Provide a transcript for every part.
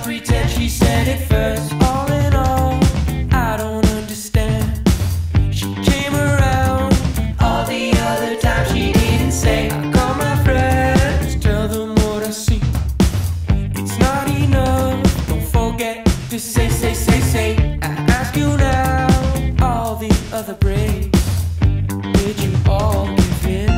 pretend she said it first. All in all, I don't understand. She came around all the other times she didn't say. I call my friends, tell them what I see. It's not enough, don't forget to say. I ask you now, all the other breaks, did you all give in?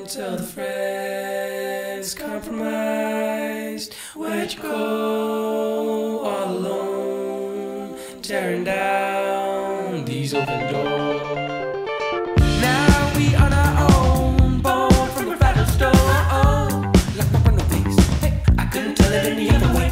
Tell the friends compromised. Where'd you go all alone, tearing down these open doors? Now we on our own, born from a rattled stone. Like my running face, hey, I couldn't tell it any other way.